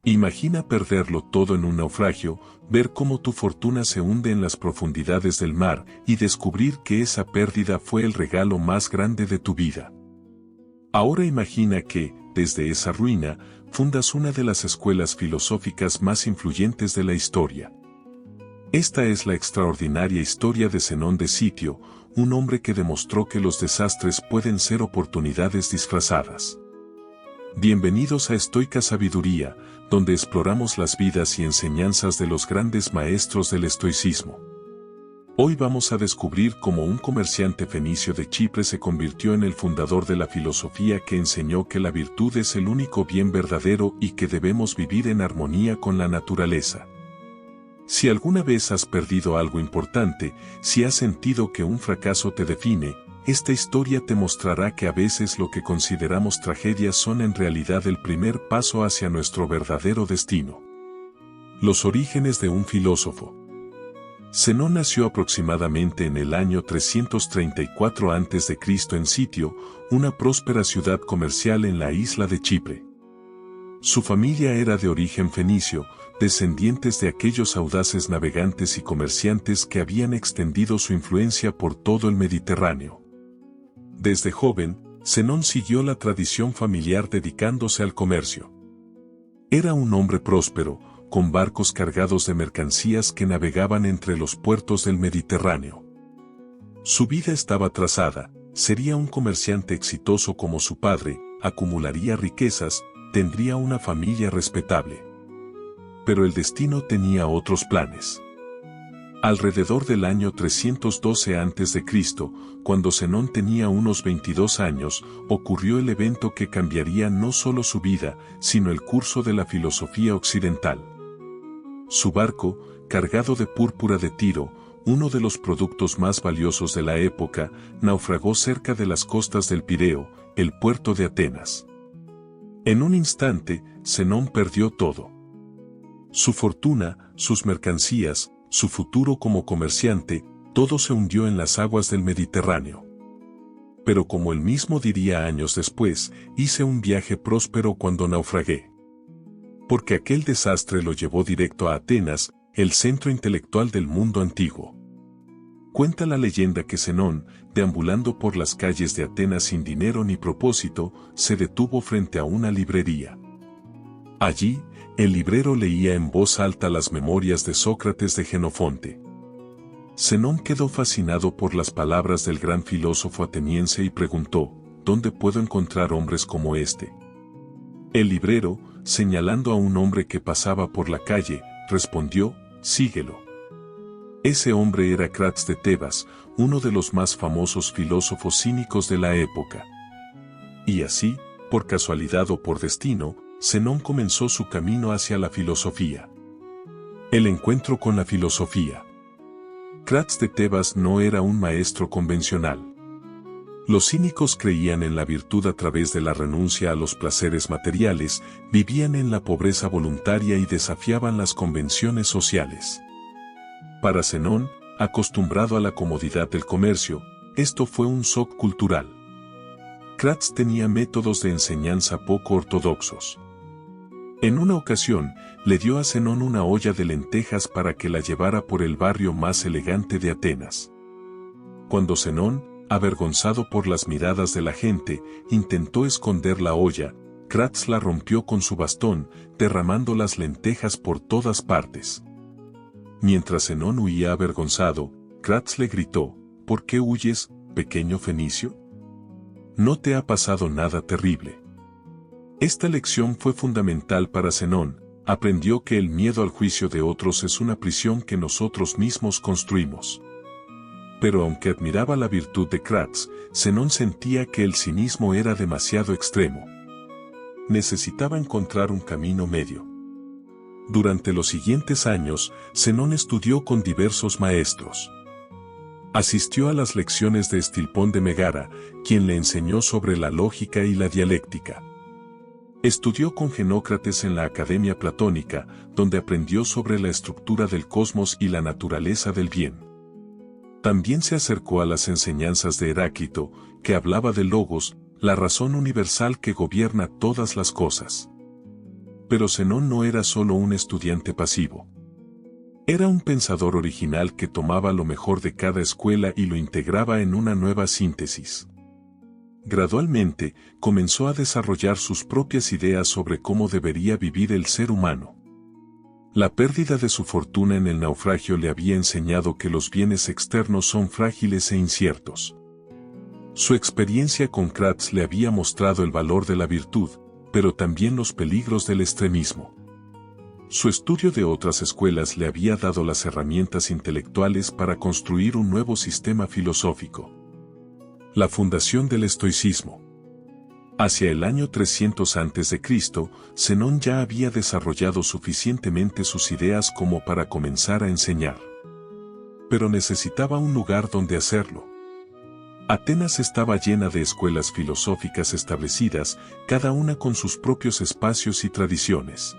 Imagina perderlo todo en un naufragio, ver cómo tu fortuna se hunde en las profundidades del mar y descubrir que esa pérdida fue el regalo más grande de tu vida. Ahora imagina que, desde esa ruina, fundas una de las escuelas filosóficas más influyentes de la historia. Esta es la extraordinaria historia de Zenón de Sitio, un hombre que demostró que los desastres pueden ser oportunidades disfrazadas. Bienvenidos a Estoica Sabiduría, donde exploramos las vidas y enseñanzas de los grandes maestros del estoicismo. Hoy vamos a descubrir cómo un comerciante fenicio de Chipre se convirtió en el fundador de la filosofía que enseñó que la virtud es el único bien verdadero y que debemos vivir en armonía con la naturaleza. Si alguna vez has perdido algo importante, si has sentido que un fracaso te define, esta historia te mostrará que a veces lo que consideramos tragedias son en realidad el primer paso hacia nuestro verdadero destino. Los orígenes de un filósofo. Zenón nació aproximadamente en el año 334 a.C. en Sitio, una próspera ciudad comercial en la isla de Chipre. Su familia era de origen fenicio, descendientes de aquellos audaces navegantes y comerciantes que habían extendido su influencia por todo el Mediterráneo. Desde joven, Zenón siguió la tradición familiar dedicándose al comercio. Era un hombre próspero, con barcos cargados de mercancías que navegaban entre los puertos del Mediterráneo. Su vida estaba trazada, sería un comerciante exitoso como su padre, acumularía riquezas, tendría una familia respetable. Pero el destino tenía otros planes. Alrededor del año 312 a.C., cuando Zenón tenía unos 22 años, ocurrió el evento que cambiaría no solo su vida, sino el curso de la filosofía occidental. Su barco, cargado de púrpura de Tiro, uno de los productos más valiosos de la época, naufragó cerca de las costas del Pireo, el puerto de Atenas. En un instante, Zenón perdió todo. Su fortuna, sus mercancías, su futuro como comerciante, todo se hundió en las aguas del Mediterráneo. Pero como él mismo diría años después, hice un viaje próspero cuando naufragué. Porque aquel desastre lo llevó directo a Atenas, el centro intelectual del mundo antiguo. Cuenta la leyenda que Zenón, deambulando por las calles de Atenas sin dinero ni propósito, se detuvo frente a una librería. Allí, el librero leía en voz alta las memorias de Sócrates de Jenofonte. Zenón quedó fascinado por las palabras del gran filósofo ateniense y preguntó, ¿dónde puedo encontrar hombres como este? El librero, señalando a un hombre que pasaba por la calle, respondió, síguelo. Ese hombre era Crates de Tebas, uno de los más famosos filósofos cínicos de la época. Y así, por casualidad o por destino, Zenón comenzó su camino hacia la filosofía. El encuentro con la filosofía. Crates de Tebas no era un maestro convencional. Los cínicos creían en la virtud a través de la renuncia a los placeres materiales, vivían en la pobreza voluntaria y desafiaban las convenciones sociales. Para Zenón, acostumbrado a la comodidad del comercio, esto fue un shock cultural. Crates tenía métodos de enseñanza poco ortodoxos. En una ocasión, le dio a Zenón una olla de lentejas para que la llevara por el barrio más elegante de Atenas. Cuando Zenón, avergonzado por las miradas de la gente, intentó esconder la olla, Crates la rompió con su bastón, derramando las lentejas por todas partes. Mientras Zenón huía avergonzado, Crates le gritó, ¿por qué huyes, pequeño fenicio? No te ha pasado nada terrible. Esta lección fue fundamental para Zenón, aprendió que el miedo al juicio de otros es una prisión que nosotros mismos construimos. Pero aunque admiraba la virtud de Crates, Zenón sentía que el cinismo era demasiado extremo. Necesitaba encontrar un camino medio. Durante los siguientes años, Zenón estudió con diversos maestros. Asistió a las lecciones de Estilpón de Megara, quien le enseñó sobre la lógica y la dialéctica. Estudió con Genócrates en la Academia Platónica, donde aprendió sobre la estructura del cosmos y la naturaleza del bien. También se acercó a las enseñanzas de Heráclito, que hablaba del logos, la razón universal que gobierna todas las cosas. Pero Zenón no era solo un estudiante pasivo. Era un pensador original que tomaba lo mejor de cada escuela y lo integraba en una nueva síntesis. Gradualmente, comenzó a desarrollar sus propias ideas sobre cómo debería vivir el ser humano. La pérdida de su fortuna en el naufragio le había enseñado que los bienes externos son frágiles e inciertos. Su experiencia con Kratz le había mostrado el valor de la virtud, pero también los peligros del extremismo. Su estudio de otras escuelas le había dado las herramientas intelectuales para construir un nuevo sistema filosófico. La fundación del estoicismo. Hacia el año 300 a.C., Zenón ya había desarrollado suficientemente sus ideas como para comenzar a enseñar. Pero necesitaba un lugar donde hacerlo. Atenas estaba llena de escuelas filosóficas establecidas, cada una con sus propios espacios y tradiciones.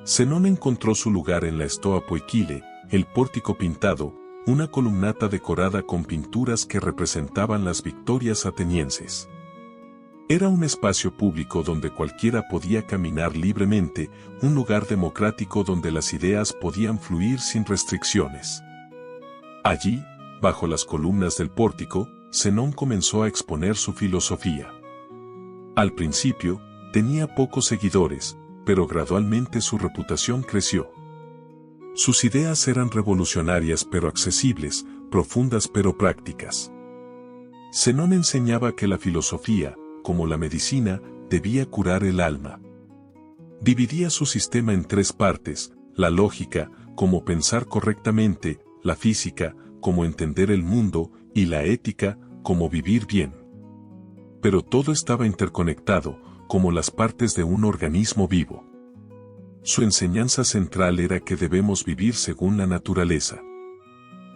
Zenón encontró su lugar en la Stoa Poikile, el pórtico pintado, una columnata decorada con pinturas que representaban las victorias atenienses. Era un espacio público donde cualquiera podía caminar libremente, un lugar democrático donde las ideas podían fluir sin restricciones. Allí, bajo las columnas del pórtico, Zenón comenzó a exponer su filosofía. Al principio, tenía pocos seguidores, pero gradualmente su reputación creció. Sus ideas eran revolucionarias pero accesibles, profundas pero prácticas. Zenón enseñaba que la filosofía, como la medicina, debía curar el alma. Dividía su sistema en tres partes: la lógica, como pensar correctamente; la física, como entender el mundo; y la ética, como vivir bien. Pero todo estaba interconectado, como las partes de un organismo vivo. Su enseñanza central era que debemos vivir según la naturaleza.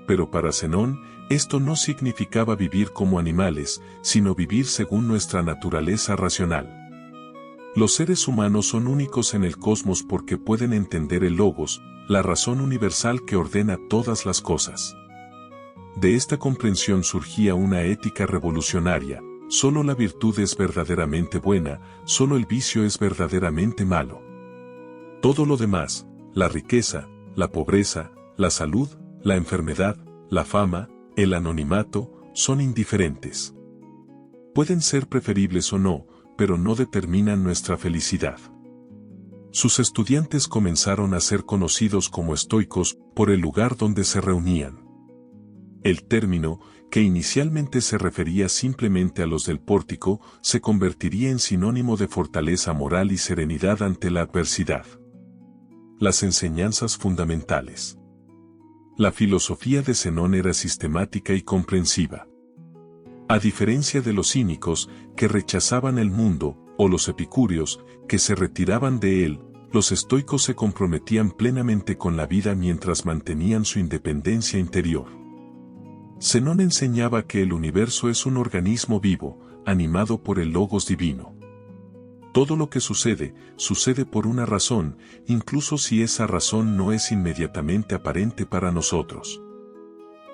Pero para Zenón, esto no significaba vivir como animales, sino vivir según nuestra naturaleza racional. Los seres humanos son únicos en el cosmos porque pueden entender el logos, la razón universal que ordena todas las cosas. De esta comprensión surgía una ética revolucionaria: solo la virtud es verdaderamente buena, solo el vicio es verdaderamente malo. Todo lo demás, la riqueza, la pobreza, la salud, la enfermedad, la fama, el anonimato, son indiferentes. Pueden ser preferibles o no, pero no determinan nuestra felicidad. Sus estudiantes comenzaron a ser conocidos como estoicos por el lugar donde se reunían. El término, que inicialmente se refería simplemente a los del pórtico, se convertiría en sinónimo de fortaleza moral y serenidad ante la adversidad. Las enseñanzas fundamentales. La filosofía de Zenón era sistemática y comprensiva. A diferencia de los cínicos, que rechazaban el mundo, o los epicúreos, que se retiraban de él, los estoicos se comprometían plenamente con la vida mientras mantenían su independencia interior. Zenón enseñaba que el universo es un organismo vivo, animado por el logos divino. Todo lo que sucede, sucede por una razón, incluso si esa razón no es inmediatamente aparente para nosotros.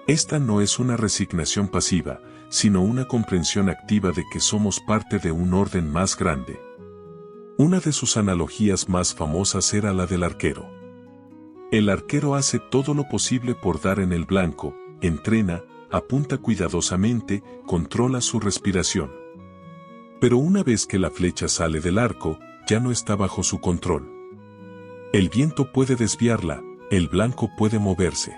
Esta no es una resignación pasiva, sino una comprensión activa de que somos parte de un orden más grande. Una de sus analogías más famosas era la del arquero. El arquero hace todo lo posible por dar en el blanco, entrena, apunta cuidadosamente, controla su respiración. Pero una vez que la flecha sale del arco, ya no está bajo su control. El viento puede desviarla, el blanco puede moverse.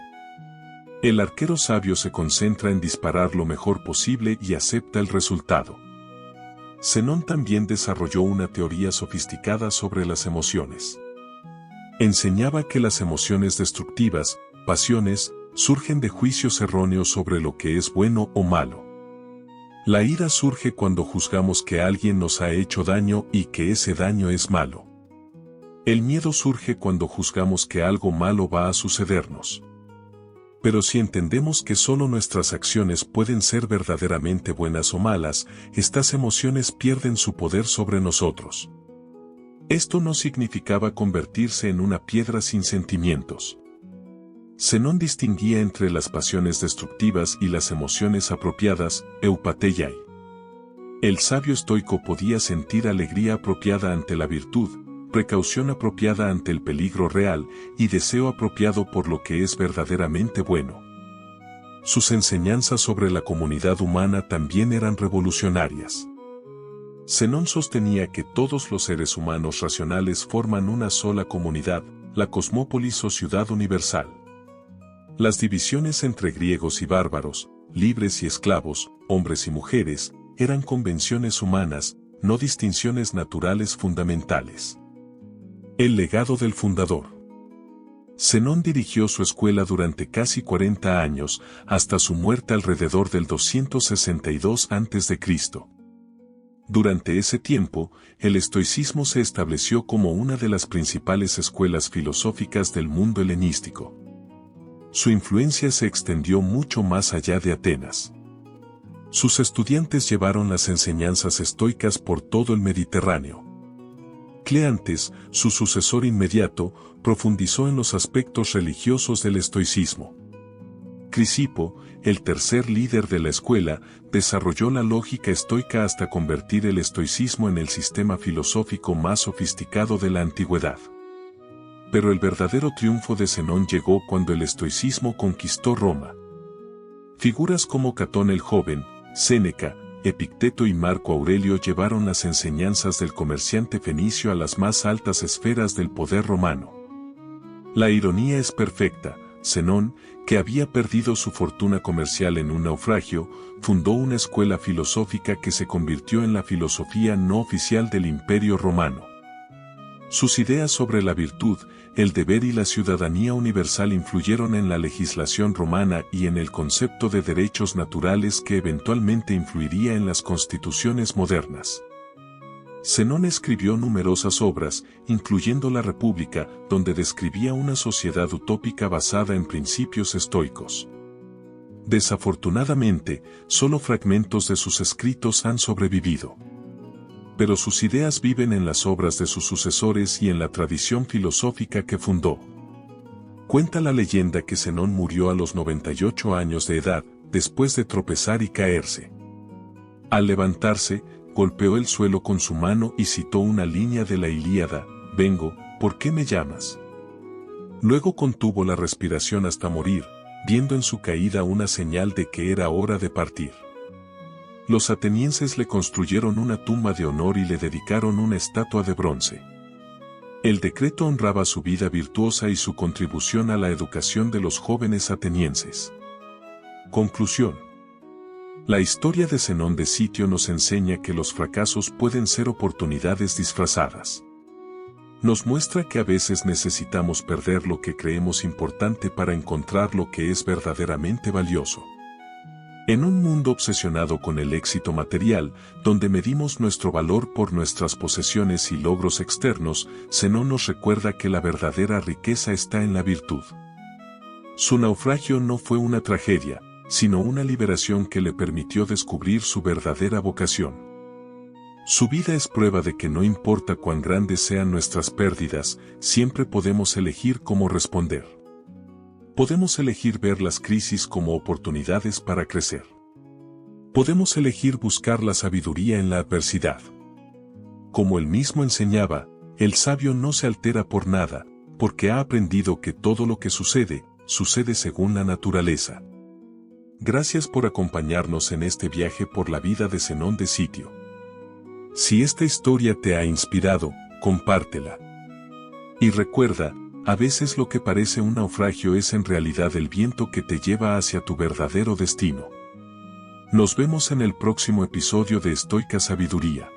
El arquero sabio se concentra en disparar lo mejor posible y acepta el resultado. Zenón también desarrolló una teoría sofisticada sobre las emociones. Enseñaba que las emociones destructivas, pasiones, surgen de juicios erróneos sobre lo que es bueno o malo. La ira surge cuando juzgamos que alguien nos ha hecho daño y que ese daño es malo. El miedo surge cuando juzgamos que algo malo va a sucedernos. Pero si entendemos que solo nuestras acciones pueden ser verdaderamente buenas o malas, estas emociones pierden su poder sobre nosotros. Esto no significaba convertirse en una piedra sin sentimientos. Zenón distinguía entre las pasiones destructivas y las emociones apropiadas, eupateiai. El sabio estoico podía sentir alegría apropiada ante la virtud, precaución apropiada ante el peligro real y deseo apropiado por lo que es verdaderamente bueno. Sus enseñanzas sobre la comunidad humana también eran revolucionarias. Zenón sostenía que todos los seres humanos racionales forman una sola comunidad, la cosmópolis o ciudad universal. Las divisiones entre griegos y bárbaros, libres y esclavos, hombres y mujeres, eran convenciones humanas, no distinciones naturales fundamentales. El legado del fundador. Zenón dirigió su escuela durante casi 40 años, hasta su muerte alrededor del 262 a.C. Durante ese tiempo, el estoicismo se estableció como una de las principales escuelas filosóficas del mundo helenístico. Su influencia se extendió mucho más allá de Atenas. Sus estudiantes llevaron las enseñanzas estoicas por todo el Mediterráneo. Cleantes, su sucesor inmediato, profundizó en los aspectos religiosos del estoicismo. Crisipo, el tercer líder de la escuela, desarrolló la lógica estoica hasta convertir el estoicismo en el sistema filosófico más sofisticado de la antigüedad. Pero el verdadero triunfo de Zenón llegó cuando el estoicismo conquistó Roma. Figuras como Catón el Joven, Séneca, Epicteto y Marco Aurelio llevaron las enseñanzas del comerciante fenicio a las más altas esferas del poder romano. La ironía es perfecta. Zenón, que había perdido su fortuna comercial en un naufragio, fundó una escuela filosófica que se convirtió en la filosofía no oficial del Imperio Romano. Sus ideas sobre la virtud, el deber y la ciudadanía universal influyeron en la legislación romana y en el concepto de derechos naturales que eventualmente influiría en las constituciones modernas. Zenón escribió numerosas obras, incluyendo La República, donde describía una sociedad utópica basada en principios estoicos. Desafortunadamente, solo fragmentos de sus escritos han sobrevivido. Pero sus ideas viven en las obras de sus sucesores y en la tradición filosófica que fundó. Cuenta la leyenda que Zenón murió a los 98 años de edad, después de tropezar y caerse. Al levantarse, golpeó el suelo con su mano y citó una línea de la Ilíada: «Vengo, ¿por qué me llamas?». Luego contuvo la respiración hasta morir, viendo en su caída una señal de que era hora de partir. Los atenienses le construyeron una tumba de honor y le dedicaron una estatua de bronce. El decreto honraba su vida virtuosa y su contribución a la educación de los jóvenes atenienses. Conclusión. La historia de Zenón de Sitio nos enseña que los fracasos pueden ser oportunidades disfrazadas. Nos muestra que a veces necesitamos perder lo que creemos importante para encontrar lo que es verdaderamente valioso. En un mundo obsesionado con el éxito material, donde medimos nuestro valor por nuestras posesiones y logros externos, Zenón nos recuerda que la verdadera riqueza está en la virtud. Su naufragio no fue una tragedia, sino una liberación que le permitió descubrir su verdadera vocación. Su vida es prueba de que no importa cuán grandes sean nuestras pérdidas, siempre podemos elegir cómo responder. Podemos elegir ver las crisis como oportunidades para crecer. Podemos elegir buscar la sabiduría en la adversidad. Como él mismo enseñaba, el sabio no se altera por nada, porque ha aprendido que todo lo que sucede, sucede según la naturaleza. Gracias por acompañarnos en este viaje por la vida de Zenón de Sitio. Si esta historia te ha inspirado, compártela. Y recuerda, a veces lo que parece un naufragio es en realidad el viento que te lleva hacia tu verdadero destino. Nos vemos en el próximo episodio de Estoica Sabiduría.